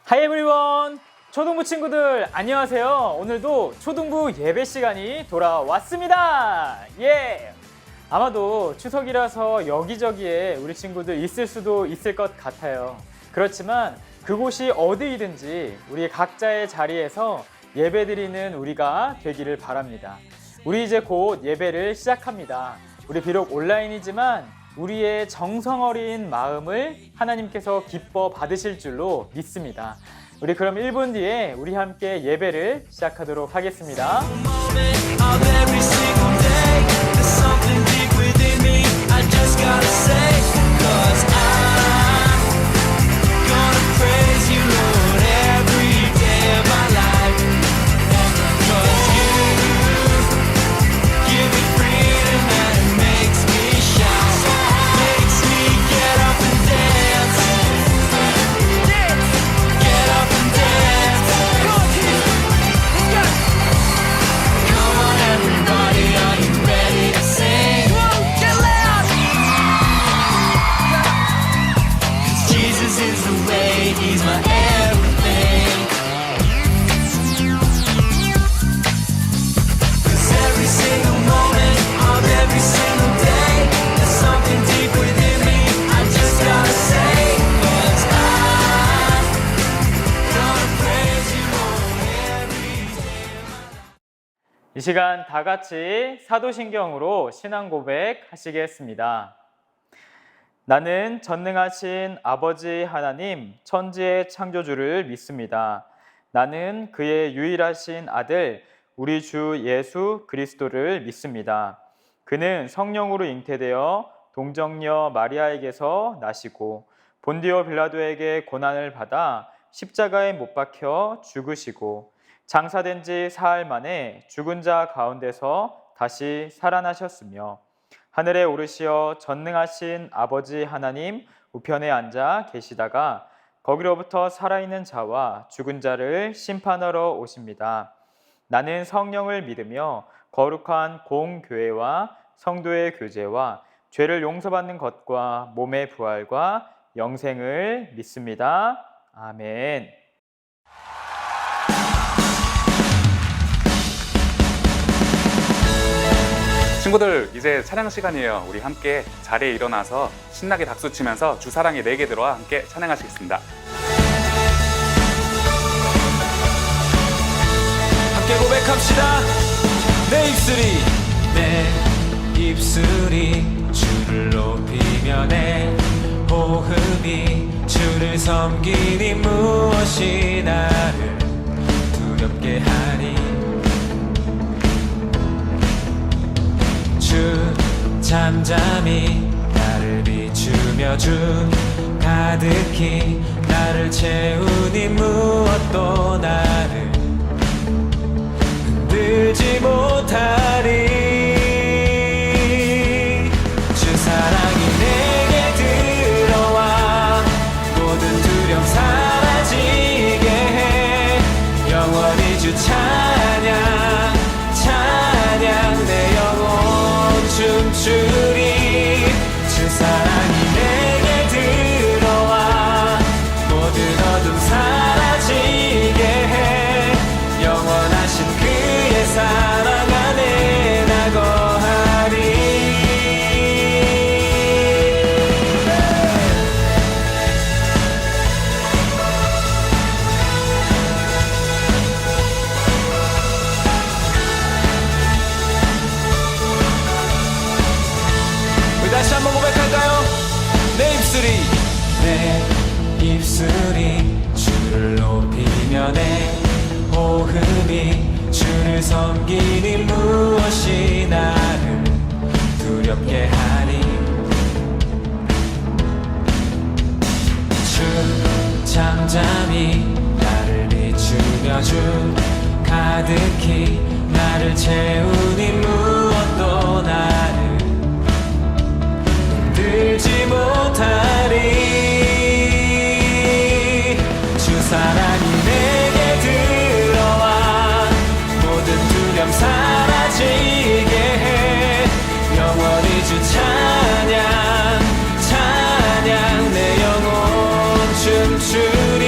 Hi everyone! 초등부 친구들 안녕하세요. 오늘도 초등부 예배 시간이 돌아왔습니다. 예! 아마도 추석이라서 여기저기에 우리 친구들 있을 수도 있을 것 같아요. 그렇지만 그곳이 어디이든지 우리 각자의 자리에서 예배드리는 우리가 되기를 바랍니다. 우리 이제 곧 예배를 시작합니다. 우리 비록 온라인이지만 우리의 정성 어린 마음을 하나님께서 기뻐 받으실 줄로 믿습니다. 우리 그럼 1분 뒤에 우리 함께 예배를 시작하도록 하겠습니다. 이 시간 다 같이 사도신경으로 신앙 고백 하시겠습니다. 나는 전능하신 아버지 하나님 천지의 창조주를 믿습니다. 나는 그의 유일하신 아들 우리 주 예수 그리스도를 믿습니다. 그는 성령으로 잉태되어 동정녀 마리아에게서 나시고 본디오 빌라도에게 고난을 받아 십자가에 못 박혀 죽으시고 장사된 지 사흘 만에 죽은 자 가운데서 다시 살아나셨으며 하늘에 오르시어 전능하신 아버지 하나님 우편에 앉아 계시다가 거기로부터 살아있는 자와 죽은 자를 심판하러 오십니다. 나는 성령을 믿으며 거룩한 공교회와 성도의 교제와 죄를 용서받는 것과 몸의 부활과 영생을 믿습니다. 아멘. 친구들, 이제 찬양 시간이에요. 우리 함께 자리에 일어나서 신나게 박수치면서 주 사랑의 내게 들어와 함께 찬양하시겠습니다. 함께 고백합시다. 내 입술이 주를 높이며 내 호흡이 주를 섬기니 무엇이 나를 두렵게 하니 주 잠잠히 나를 비추며 주 가득히 나를 채우니 무엇도 나를 흔들지 못하리. 주 사랑이 내게 들어와 모든 두려움 사라지게 해. 영원히 주 찬양 찬양 내 영혼 춤추리. 주 사랑이 내게 들어와 모든 어둠 사라지게 해. 영원하신 그의 사랑 안에 나 거하리. 우리 다시 한번 고백할까요? 내 입술이 주를 높이며 내 호흡이 주를 섬기니 무엇이 나를 두렵게 하니 주 잠잠히 나를 비추며 주 가득히 나를 채우니 무엇도 나를 흔들지 못하리. 주 사랑이 내게 들어와 모든 두려움 사라지게 해. 영원히 주 찬양 찬양 내 영혼 춤추리.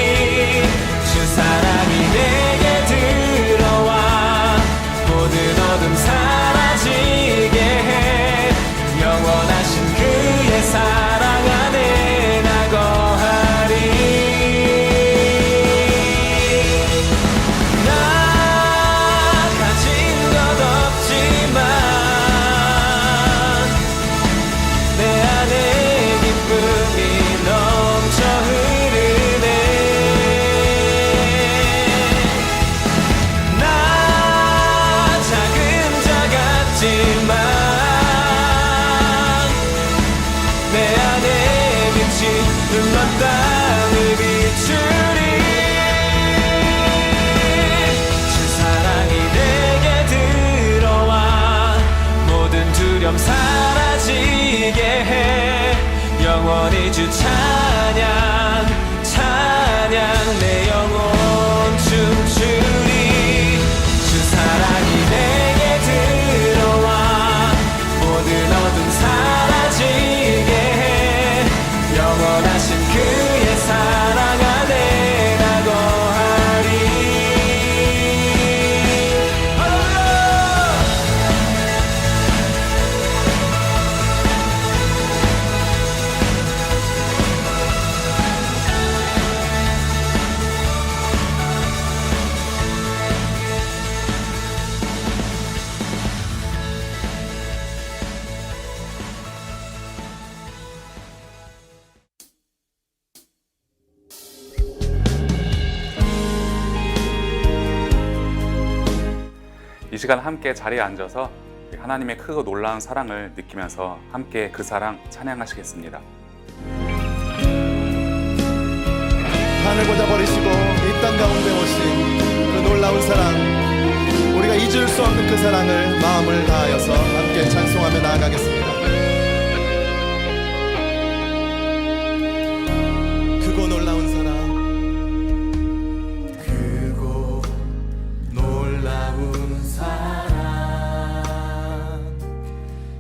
시간 함께 자리에 앉아서 하나님의 크고 놀라운 사랑을 느끼면서 함께 그 사랑 찬양하시겠습니다. 하늘 보자 버리시고 이 땅 가운데 오신 그 놀라운 사랑, 우리가 잊을 수 없는 그 사랑을 마음을 다하여서 함께 찬송하며 나아가겠습니다. 크고 놀라운 사랑, 크고 놀라운 사랑,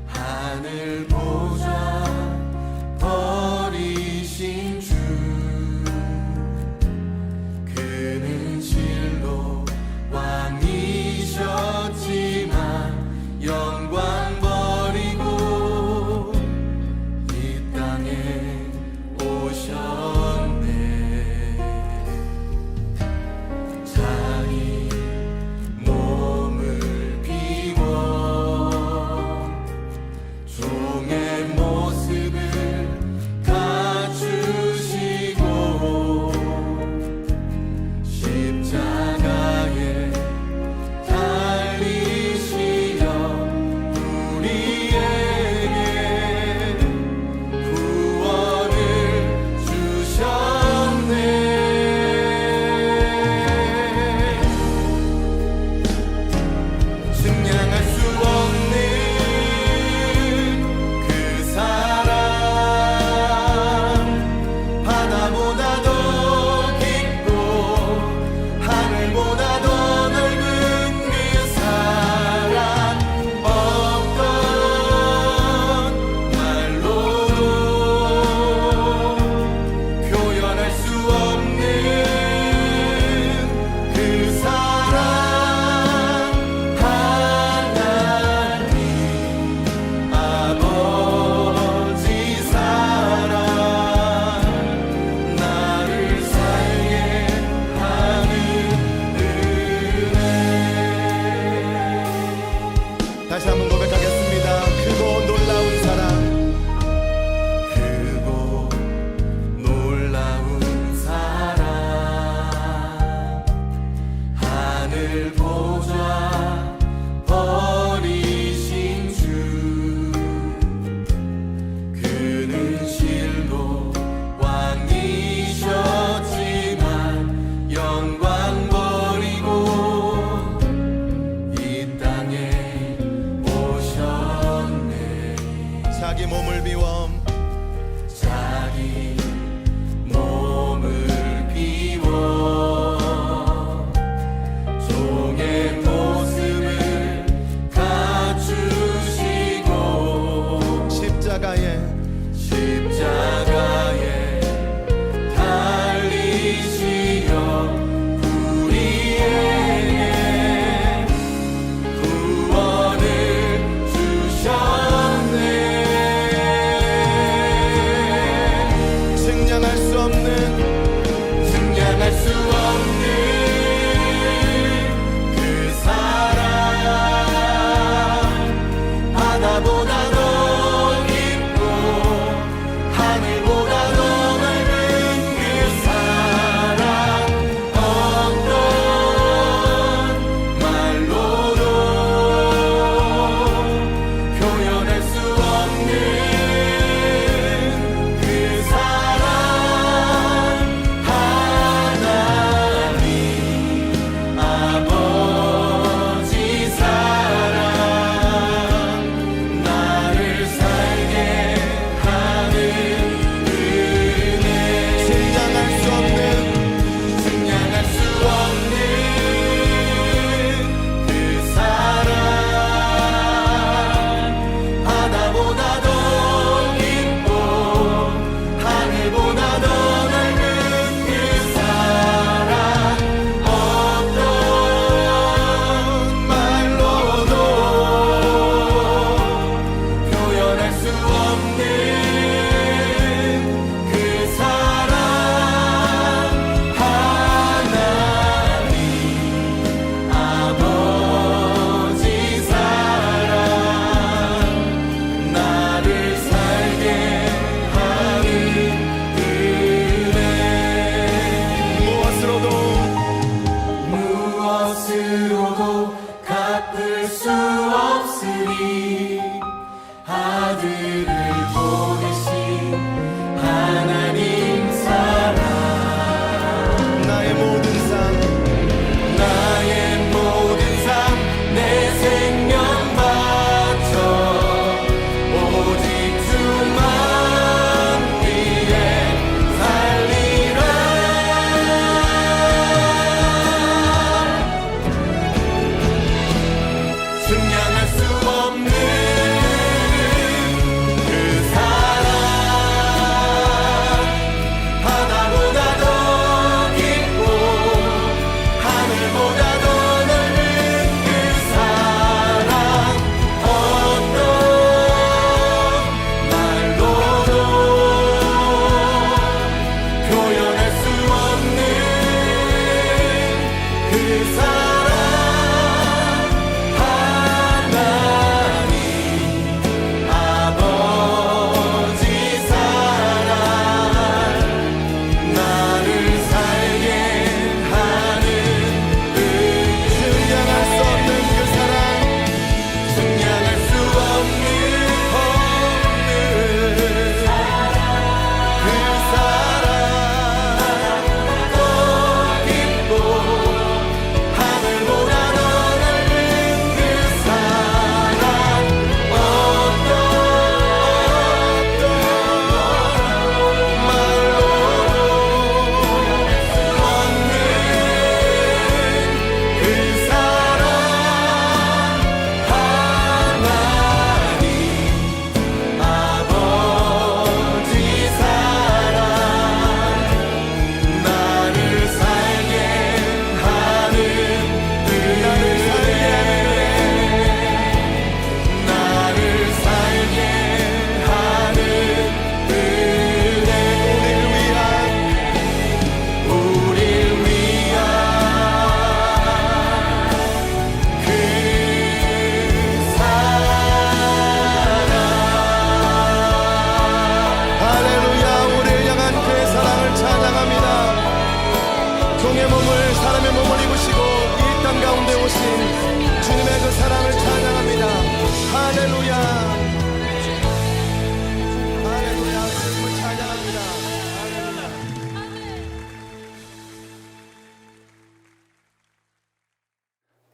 하늘 보자 버리신 주, 그는 실로 왕이셨지만 영광 버리고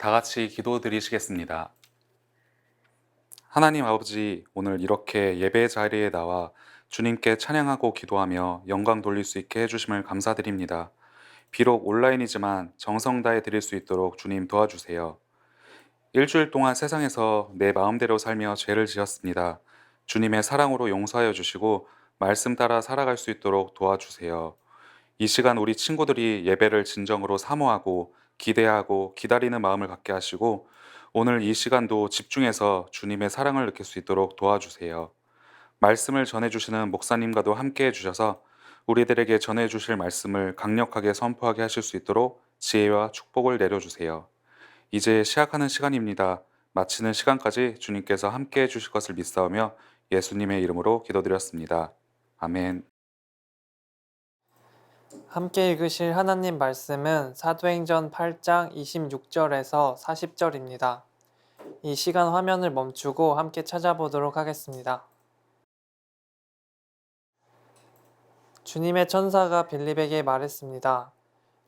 다 같이 기도드리시겠습니다. 하나님 아버지, 오늘 이렇게 예배 자리에 나와 주님께 찬양하고 기도하며 영광 돌릴 수 있게 해주심을 감사드립니다. 비록 온라인이지만 정성 다해 드릴 수 있도록 주님 도와주세요. 일주일 동안 세상에서 내 마음대로 살며 죄를 지었습니다. 주님의 사랑으로 용서하여 주시고 말씀 따라 살아갈 수 있도록 도와주세요. 이 시간 우리 친구들이 예배를 진정으로 사모하고 기대하고 기다리는 마음을 갖게 하시고 오늘 이 시간도 집중해서 주님의 사랑을 느낄 수 있도록 도와주세요. 말씀을 전해주시는 목사님과도 함께 해주셔서 우리들에게 전해주실 말씀을 강력하게 선포하게 하실 수 있도록 지혜와 축복을 내려주세요. 이제 시작하는 시간입니다. 마치는 시간까지 주님께서 함께 해주실 것을 믿사오며 예수님의 이름으로 기도드렸습니다. 아멘. 함께 읽으실 하나님 말씀은 사도행전 8장 26절에서 40절입니다. 이 시간 화면을 멈추고 함께 찾아보도록 하겠습니다. 주님의 천사가 빌립에게 말했습니다.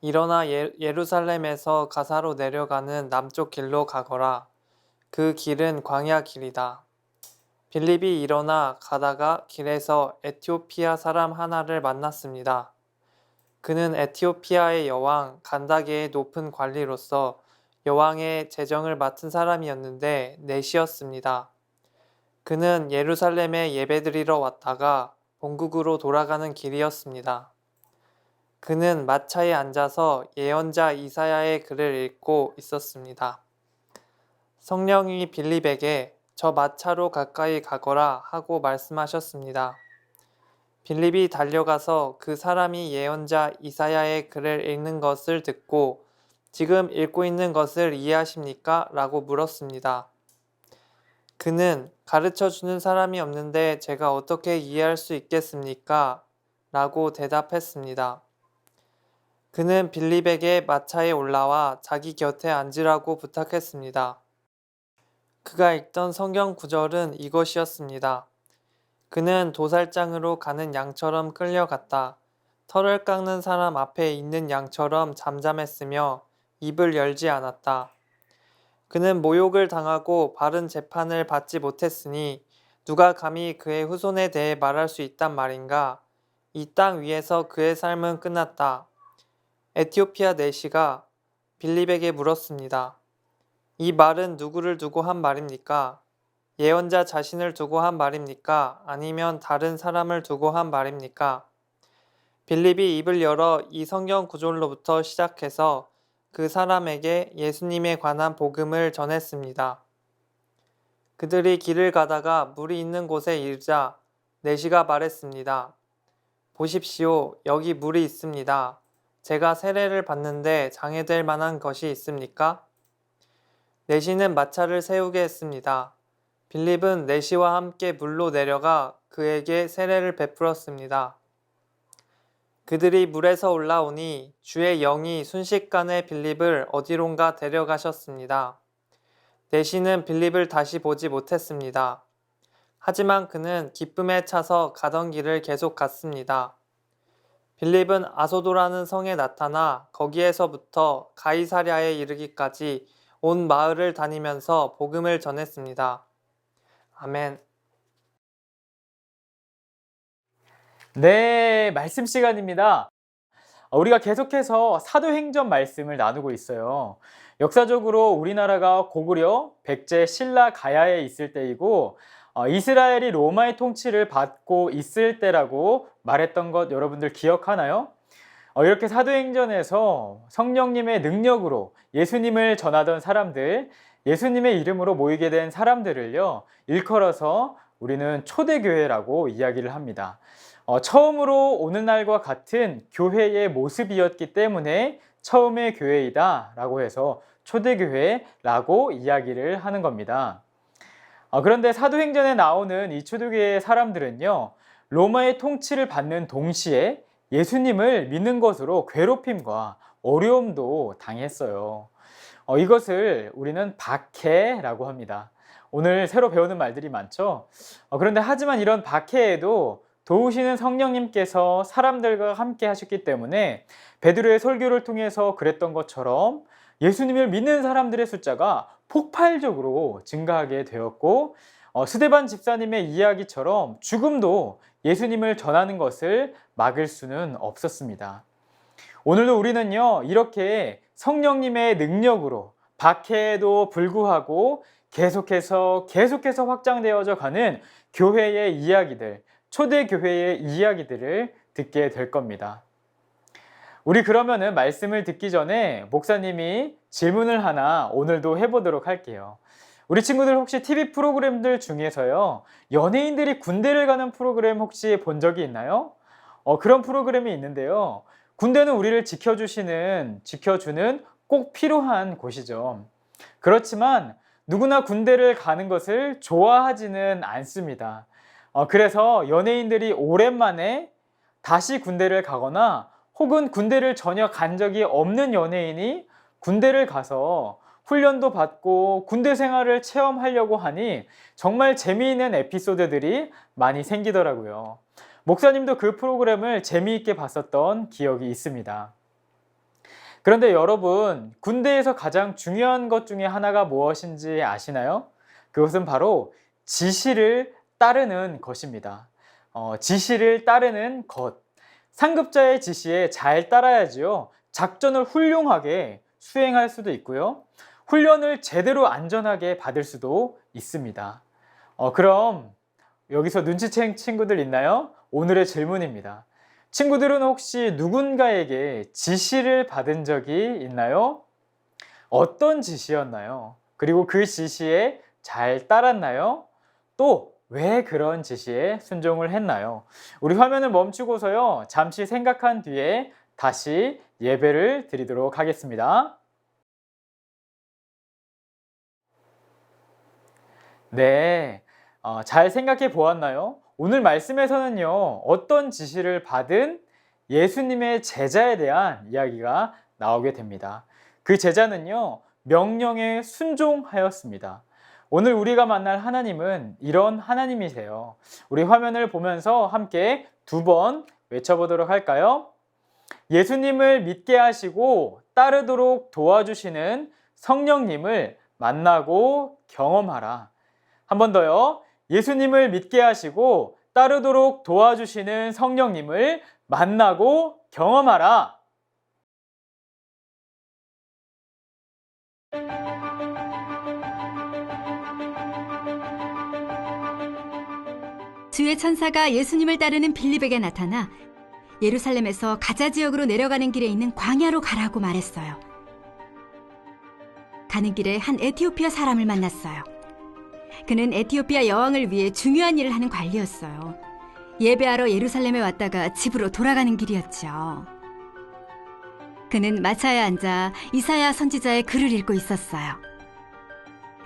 일어나 예루살렘에서 가사로 내려가는 남쪽 길로 가거라. 그 길은 광야 길이다. 빌립이 일어나 가다가 길에서 에티오피아 사람 하나를 만났습니다. 그는 에티오피아의 여왕 간다게의 높은 관리로서 여왕의 재정을 맡은 사람이었는데 내시였습니다. 그는 예루살렘에 예배드리러 왔다가 본국으로 돌아가는 길이었습니다. 그는 마차에 앉아서 예언자 이사야의 글을 읽고 있었습니다. 성령이 빌립에게 저 마차로 가까이 가거라 하고 말씀하셨습니다. 빌립이 달려가서 그 사람이 예언자 이사야의 글을 읽는 것을 듣고 지금 읽고 있는 것을 이해하십니까? 라고 물었습니다. 그는 가르쳐주는 사람이 없는데 제가 어떻게 이해할 수 있겠습니까? 라고 대답했습니다. 그는 빌립에게 마차에 올라와 자기 곁에 앉으라고 부탁했습니다. 그가 읽던 성경 구절은 이것이었습니다. 그는 도살장으로 가는 양처럼 끌려갔다. 털을 깎는 사람 앞에 있는 양처럼 잠잠했으며 입을 열지 않았다. 그는 모욕을 당하고 바른 재판을 받지 못했으니 누가 감히 그의 후손에 대해 말할 수 있단 말인가? 이 땅 위에서 그의 삶은 끝났다. 에티오피아 내시가 빌립에게 물었습니다. 이 말은 누구를 두고 한 말입니까? 예언자 자신을 두고 한 말입니까? 아니면 다른 사람을 두고 한 말입니까? 빌립이 입을 열어 이 성경 구절로부터 시작해서 그 사람에게 예수님에 관한 복음을 전했습니다. 그들이 길을 가다가 물이 있는 곳에 이르자 내시가 말했습니다. 보십시오, 여기 물이 있습니다. 제가 세례를 받는데 장애될 만한 것이 있습니까? 내시는 마차를 세우게 했습니다. 빌립은 내시와 함께 물로 내려가 그에게 세례를 베풀었습니다. 그들이 물에서 올라오니 주의 영이 순식간에 빌립을 어디론가 데려가셨습니다. 내시는 빌립을 다시 보지 못했습니다. 하지만 그는 기쁨에 차서 가던 길을 계속 갔습니다. 빌립은 아소도라는 성에 나타나 거기에서부터 가이사랴에 이르기까지 온 마을을 다니면서 복음을 전했습니다. 아멘. 네, 말씀 시간입니다. 우리가 계속해서 사도행전 말씀을 나누고 있어요. 역사적으로 우리나라가 고구려 백제 신라 가야에 있을 때이고 이스라엘이 로마의 통치를 받고 있을 때라고 말했던 것 여러분들 기억하나요? 이렇게 사도행전에서 성령님의 능력으로 예수님을 전하던 사람들, 예수님의 이름으로 모이게 된 사람들을요, 일컬어서 우리는 초대교회라고 이야기를 합니다. 처음으로 오늘날과 같은 교회의 모습이었기 때문에 처음의 교회이다 라고 해서 초대교회라고 이야기를 하는 겁니다. 그런데 사도행전에 나오는 이 초대교회의 사람들은요, 로마의 통치를 받는 동시에 예수님을 믿는 것으로 괴롭힘과 어려움도 당했어요. 이것을 우리는 박해라고 합니다. 오늘 새로 배우는 말들이 많죠. 그런데 하지만 이런 박해에도 도우시는 성령님께서 사람들과 함께 하셨기 때문에 베드로의 설교를 통해서 그랬던 것처럼 예수님을 믿는 사람들의 숫자가 폭발적으로 증가하게 되었고 스데반 집사님의 이야기처럼 죽음도 예수님을 전하는 것을 막을 수는 없었습니다. 오늘도 우리는요, 이렇게 성령님의 능력으로 박해에도 불구하고 계속해서 확장되어져 가는 교회의 이야기들, 초대교회의 이야기들을 듣게 될 겁니다. 우리 그러면은 말씀을 듣기 전에 목사님이 질문을 하나 오늘도 해보도록 할게요. 우리 친구들 혹시 TV 프로그램들 중에서요, 연예인들이 군대를 가는 프로그램 혹시 본 적이 있나요? 그런 프로그램이 있는데요. 군대는 우리를 지켜주는 꼭 필요한 곳이죠. 그렇지만 누구나 군대를 가는 것을 좋아하지는 않습니다. 그래서 연예인들이 오랜만에 다시 군대를 가거나 혹은 군대를 전혀 간 적이 없는 연예인이 군대를 가서 훈련도 받고 군대 생활을 체험하려고 하니 정말 재미있는 에피소드들이 많이 생기더라고요. 목사님도 그 프로그램을 재미있게 봤었던 기억이 있습니다. 그런데 여러분, 군대에서 가장 중요한 것 중에 하나가 무엇인지 아시나요? 그것은 바로 지시를 따르는 것입니다. 지시를 따르는 것. 상급자의 지시에 잘 따라야지요. 작전을 훌륭하게 수행할 수도 있고요. 훈련을 제대로 안전하게 받을 수도 있습니다. 그럼 여기서 눈치챈 친구들 있나요? 오늘의 질문입니다. 친구들은 혹시 누군가에게 지시를 받은 적이 있나요? 어떤 지시였나요? 그리고 그 지시에 잘 따랐나요? 또 왜 그런 지시에 순종을 했나요? 우리 화면을 멈추고서요, 잠시 생각한 뒤에 다시 예배를 드리도록 하겠습니다. 네, 잘 생각해 보았나요? 오늘 말씀에서는요, 어떤 지시를 받은 예수님의 제자에 대한 이야기가 나오게 됩니다. 그 제자는요, 명령에 순종하였습니다. 오늘 우리가 만날 하나님은 이런 하나님이세요. 우리 화면을 보면서 함께 2번 외쳐보도록 할까요? 예수님을 믿게 하시고 따르도록 도와주시는 성령님을 만나고 경험하라. 한 번 더요. 예수님을 믿게 하시고 따르도록 도와주시는 성령님을 만나고 경험하라. 주의 천사가 예수님을 따르는 빌립에게 나타나 예루살렘에서 가자 지역으로 내려가는 길에 있는 광야로 가라고 말했어요. 가는 길에 한 에티오피아 사람을 만났어요. 그는 에티오피아 여왕을 위해 중요한 일을 하는 관리였어요. 예배하러 예루살렘에 왔다가 집으로 돌아가는 길이었죠. 그는 마차에 앉아 이사야 선지자의 글을 읽고 있었어요.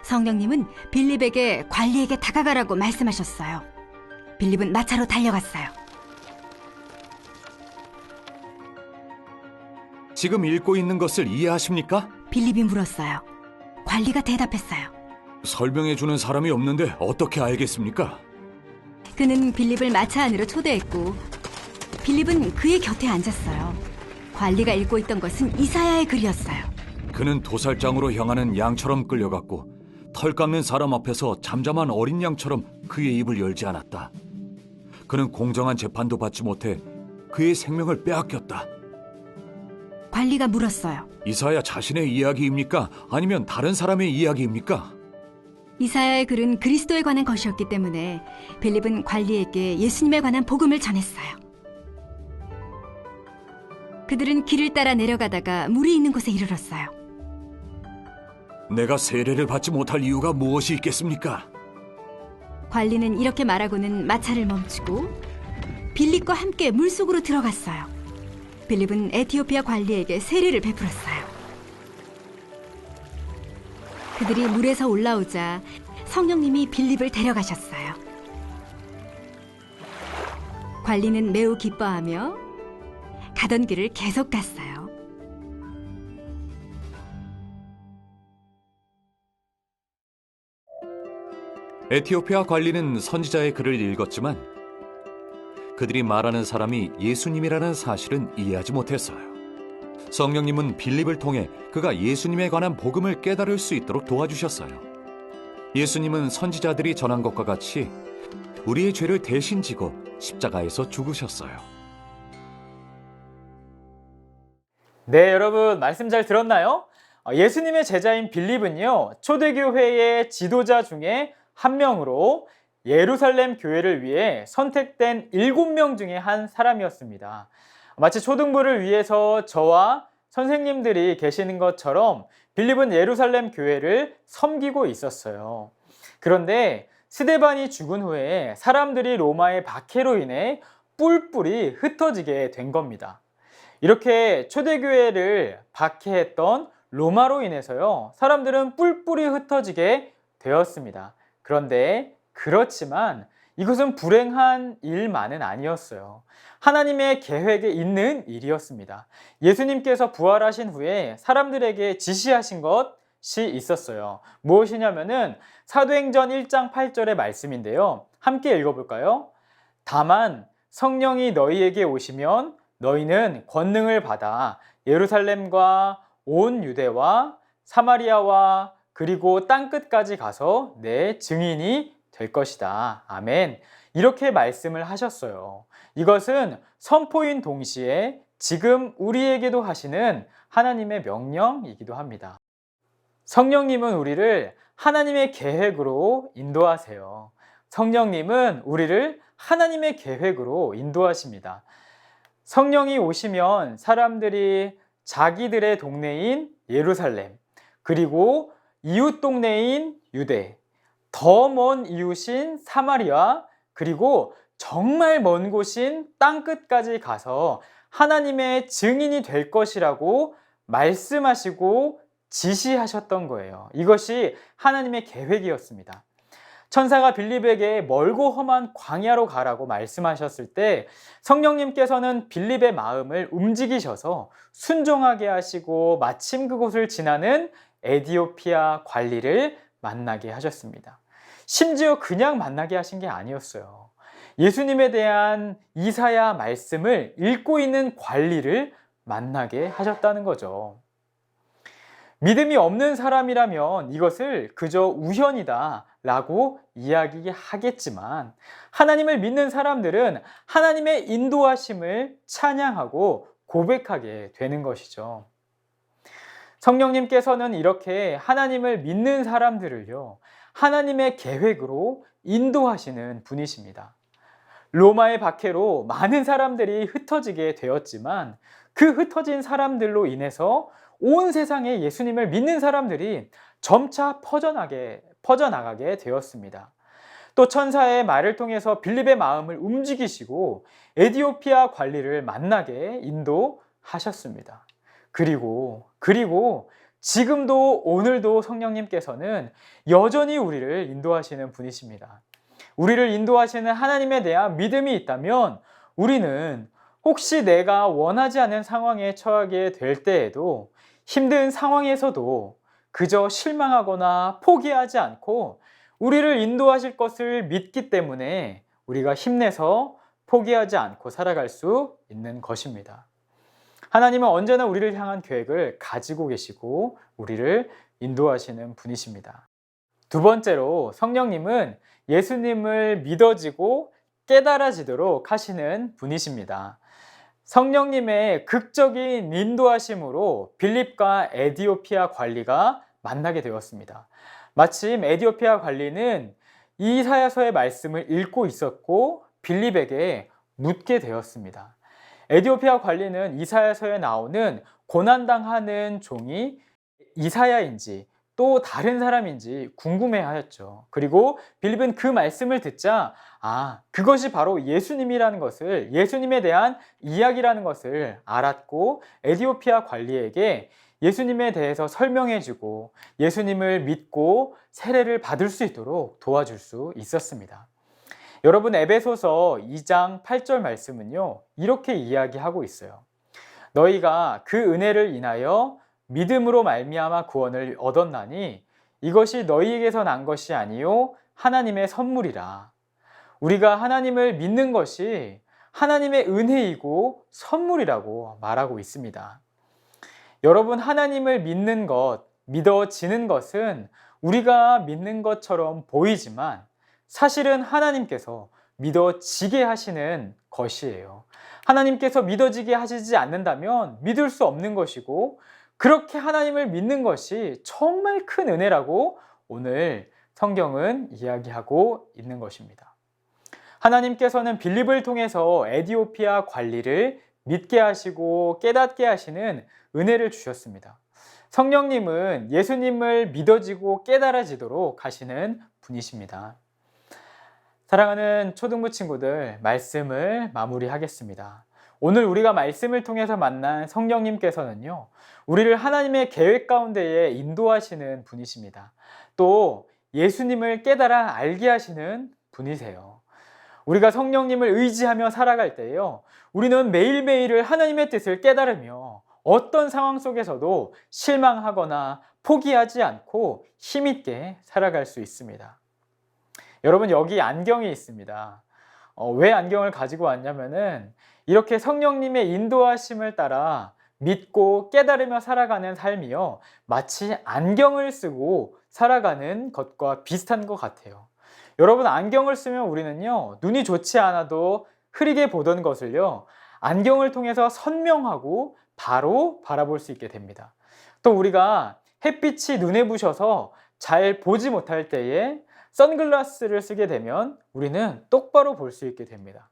성령님은 빌립에게 관리에게 다가가라고 말씀하셨어요. 빌립은 마차로 달려갔어요. 지금 읽고 있는 것을 이해하십니까? 빌립이 물었어요. 관리가 대답했어요. 설명해주는 사람이 없는데 어떻게 알겠습니까? 그는 빌립을 마차 안으로 초대했고 빌립은 그의 곁에 앉았어요. 관리가 읽고 있던 것은 이사야의 글이었어요. 그는 도살장으로 향하는 양처럼 끌려갔고 털 깎는 사람 앞에서 잠잠한 어린 양처럼 그의 입을 열지 않았다. 그는 공정한 재판도 받지 못해 그의 생명을 빼앗겼다. 관리가 물었어요. 이사야 자신의 이야기입니까? 아니면 다른 사람의 이야기입니까? 이사야의 글은 그리스도에 관한 것이었기 때문에 빌립은 관리에게 예수님에 관한 복음을 전했어요. 그들은 길을 따라 내려가다가 물이 있는 곳에 이르렀어요. 내가 세례를 받지 못할 이유가 무엇이 있겠습니까? 관리는 이렇게 말하고는 마차를 멈추고 빌립과 함께 물속으로 들어갔어요. 빌립은 에티오피아 관리에게 세례를 베풀었어요. 그들이 물에서 올라오자 성령님이 빌립을 데려가셨어요. 관리는 매우 기뻐하며 가던 길을 계속 갔어요. 에티오피아 관리는 선지자의 글을 읽었지만 그들이 말하는 사람이 예수님이라는 사실은 이해하지 못했어요. 성령님은 빌립을 통해 그가 예수님에 관한 복음을 깨달을 수 있도록 도와주셨어요. 예수님은 선지자들이 전한 것과 같이 우리의 죄를 대신 지고 십자가에서 죽으셨어요. 네, 여러분 말씀 잘 들었나요? 예수님의 제자인 빌립은요, 초대교회의 지도자 중에 한 명으로 예루살렘 교회를 위해 선택된 7명 중에 한 사람이었습니다. 마치 초등부를 위해서 저와 선생님들이 계시는 것처럼 빌립은 예루살렘 교회를 섬기고 있었어요. 그런데 스데반이 죽은 후에 사람들이 로마의 박해로 인해 뿔뿔이 흩어지게 된 겁니다. 이렇게 초대교회를 박해했던 로마로 인해서요, 사람들은 뿔뿔이 흩어지게 되었습니다. 그렇지만 이것은 불행한 일만은 아니었어요. 하나님의 계획에 있는 일이었습니다. 예수님께서 부활하신 후에 사람들에게 지시하신 것이 있었어요. 무엇이냐면은 사도행전 1장 8절의 말씀인데요. 함께 읽어볼까요? 다만 성령이 너희에게 오시면 너희는 권능을 받아 예루살렘과 온 유대와 사마리아와 그리고 땅끝까지 가서 내 증인이 될 것이다. 아멘. 이렇게 말씀을 하셨어요. 이것은 선포인 동시에 지금 우리에게도 하시는 하나님의 명령이기도 합니다. 성령님은 우리를 하나님의 계획으로 인도하세요. 성령님은 우리를 하나님의 계획으로 인도하십니다. 성령이 오시면 사람들이 자기들의 동네인 예루살렘, 그리고 이웃 동네인 유대, 더 먼 이웃인 사마리아, 그리고 정말 먼 곳인 땅끝까지 가서 하나님의 증인이 될 것이라고 말씀하시고 지시하셨던 거예요. 이것이 하나님의 계획이었습니다. 천사가 빌립에게 멀고 험한 광야로 가라고 말씀하셨을 때 성령님께서는 빌립의 마음을 움직이셔서 순종하게 하시고 마침 그곳을 지나는 에디오피아 관리를 만나게 하셨습니다. 심지어 그냥 만나게 하신 게 아니었어요. 예수님에 대한 이사야 말씀을 읽고 있는 관리를 만나게 하셨다는 거죠. 믿음이 없는 사람이라면 이것을 그저 우연이다 라고 이야기하겠지만, 하나님을 믿는 사람들은 하나님의 인도하심을 찬양하고 고백하게 되는 것이죠. 성령님께서는 이렇게 하나님을 믿는 사람들을요, 하나님의 계획으로 인도하시는 분이십니다. 로마의 박해로 많은 사람들이 흩어지게 되었지만 그 흩어진 사람들로 인해서 온 세상에 예수님을 믿는 사람들이 점차 퍼져나가게 되었습니다. 또 천사의 말을 통해서 빌립의 마음을 움직이시고 에디오피아 관리를 만나게 인도하셨습니다. 그리고 지금도 오늘도 성령님께서는 여전히 우리를 인도하시는 분이십니다. 우리를 인도하시는 하나님에 대한 믿음이 있다면 우리는 혹시 내가 원하지 않는 상황에 처하게 될 때에도, 힘든 상황에서도 그저 실망하거나 포기하지 않고 우리를 인도하실 것을 믿기 때문에 우리가 힘내서 포기하지 않고 살아갈 수 있는 것입니다. 하나님은 언제나 우리를 향한 계획을 가지고 계시고 우리를 인도하시는 분이십니다. 두 번째로, 성령님은 예수님을 믿어지고 깨달아지도록 하시는 분이십니다. 성령님의 극적인 인도하심으로 빌립과 에디오피아 관리가 만나게 되었습니다. 마침 에디오피아 관리는 이사야서의 말씀을 읽고 있었고 빌립에게 묻게 되었습니다. 에디오피아 관리는 이사야서에 나오는 고난당하는 종이 이사야인지 또 다른 사람인지 궁금해하였죠. 그리고 빌립은 그 말씀을 듣자 그것이 바로 예수님이라는 것을, 예수님에 대한 이야기라는 것을 알았고 에디오피아 관리에게 예수님에 대해서 설명해주고 예수님을 믿고 세례를 받을 수 있도록 도와줄 수 있었습니다. 여러분, 에베소서 2장 8절 말씀은요, 이렇게 이야기하고 있어요. 너희가 그 은혜를 인하여 믿음으로 말미암아 구원을 얻었나니 이것이 너희에게서 난 것이 아니요 하나님의 선물이라. 우리가 하나님을 믿는 것이 하나님의 은혜이고 선물이라고 말하고 있습니다. 여러분, 하나님을 믿는 것, 믿어지는 것은 우리가 믿는 것처럼 보이지만 사실은 하나님께서 믿어지게 하시는 것이에요. 하나님께서 믿어지게 하시지 않는다면 믿을 수 없는 것이고, 그렇게 하나님을 믿는 것이 정말 큰 은혜라고 오늘 성경은 이야기하고 있는 것입니다. 하나님께서는 빌립을 통해서 에디오피아 관리를 믿게 하시고 깨닫게 하시는 은혜를 주셨습니다. 성령님은 예수님을 믿어지고 깨달아지도록 하시는 분이십니다. 사랑하는 초등부 친구들, 말씀을 마무리하겠습니다. 오늘 우리가 말씀을 통해서 만난 성령님께서는요, 우리를 하나님의 계획 가운데에 인도하시는 분이십니다. 또 예수님을 깨달아 알게 하시는 분이세요. 우리가 성령님을 의지하며 살아갈 때요, 우리는 매일매일을 하나님의 뜻을 깨달으며 어떤 상황 속에서도 실망하거나 포기하지 않고 힘있게 살아갈 수 있습니다. 여러분, 여기 안경이 있습니다. 왜 안경을 가지고 왔냐면은 이렇게 성령님의 인도하심을 따라 믿고 깨달으며 살아가는 삶이요, 마치 안경을 쓰고 살아가는 것과 비슷한 것 같아요. 여러분, 안경을 쓰면 우리는요, 눈이 좋지 않아도 흐리게 보던 것을요, 안경을 통해서 선명하고 바로 바라볼 수 있게 됩니다. 또 우리가 햇빛이 눈에 부셔서 잘 보지 못할 때에 선글라스를 쓰게 되면 우리는 똑바로 볼 수 있게 됩니다.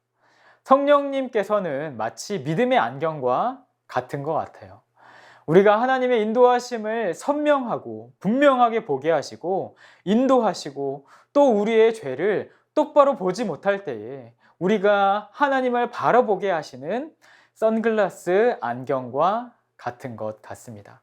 성령님께서는 마치 믿음의 안경과 같은 것 같아요. 우리가 하나님의 인도하심을 선명하고 분명하게 보게 하시고 인도하시고, 또 우리의 죄를 똑바로 보지 못할 때에 우리가 하나님을 바라보게 하시는 선글라스 안경과 같은 것 같습니다.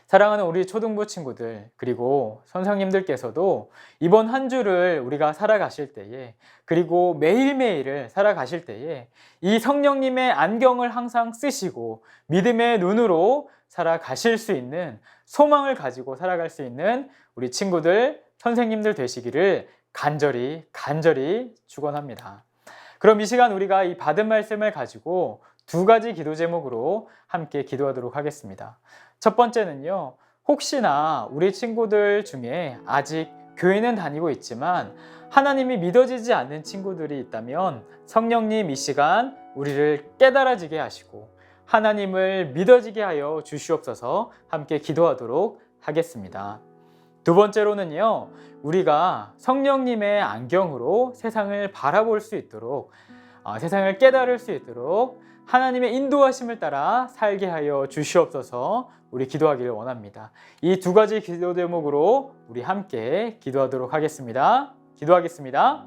사랑하는 우리 초등부 친구들, 그리고 선생님들께서도 이번 한 주를 우리가 살아가실 때에, 그리고 매일매일을 살아가실 때에 이 성령님의 안경을 항상 쓰시고 믿음의 눈으로 살아가실 수 있는 소망을 가지고 살아갈 수 있는 우리 친구들, 선생님들 되시기를 간절히 축원합니다. 그럼 이 시간 우리가 이 받은 말씀을 가지고 두 가지 기도 제목으로 함께 기도하도록 하겠습니다. 첫 번째는요, 혹시나 우리 친구들 중에 아직 교회는 다니고 있지만 하나님이 믿어지지 않는 친구들이 있다면 성령님 이 시간 우리를 깨달아지게 하시고 하나님을 믿어지게 하여 주시옵소서. 함께 기도하도록 하겠습니다. 두 번째로는요, 우리가 성령님의 안경으로 세상을 바라볼 수 있도록, 세상을 깨달을 수 있도록 하나님의 인도하심을 따라 살게 하여 주시옵소서. 우리 기도하기를 원합니다. 이 두 가지 기도 제목으로 우리 함께 기도하도록 하겠습니다. 기도하겠습니다.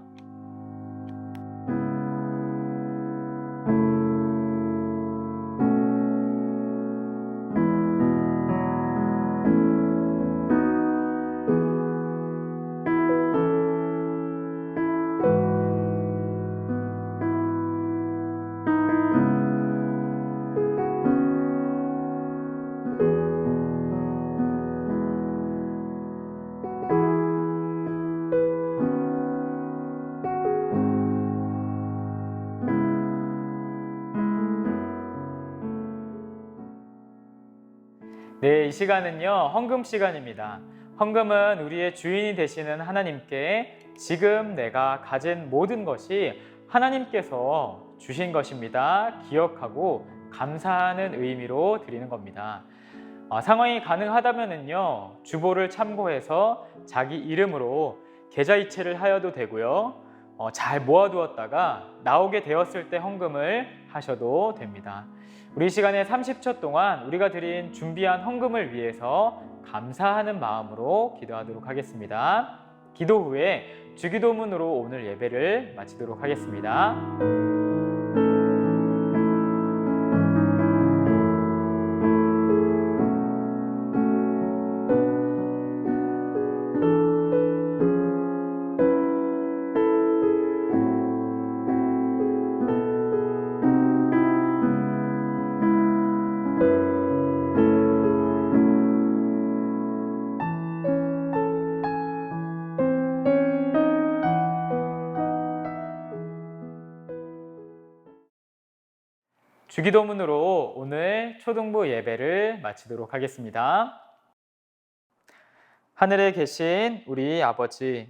네, 이 시간은요, 헌금 시간입니다. 헌금은 우리의 주인이 되시는 하나님께 지금 내가 가진 모든 것이 하나님께서 주신 것입니다. 기억하고 감사하는 의미로 드리는 겁니다. 상황이 가능하다면요, 주보를 참고해서 자기 이름으로 계좌이체를 하여도 되고요, 잘 모아두었다가 나오게 되었을 때 헌금을 하셔도 됩니다. 우리 시간에 30초 동안 우리가 드린 준비한 헌금을 위해서 감사하는 마음으로 기도하도록 하겠습니다. 기도 후에 주기도문으로 오늘 예배를 마치도록 하겠습니다. 주기도문으로 오늘 초등부 예배를 마치도록 하겠습니다. 하늘에 계신 우리 아버지,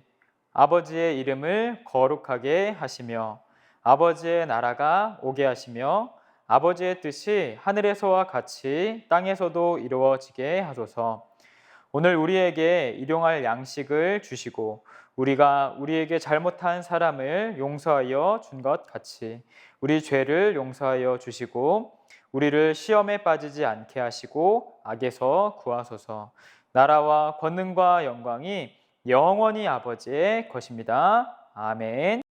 아버지의 이름을 거룩하게 하시며 아버지의 나라가 오게 하시며 아버지의 뜻이 하늘에서와 같이 땅에서도 이루어지게 하소서. 오늘 우리에게 일용할 양식을 주시고 우리가 우리에게 잘못한 사람을 용서하여 준 것 같이 우리 죄를 용서하여 주시고 우리를 시험에 빠지지 않게 하시고 악에서 구하소서. 나라와 권능과 영광이 영원히 아버지의 것입니다. 아멘.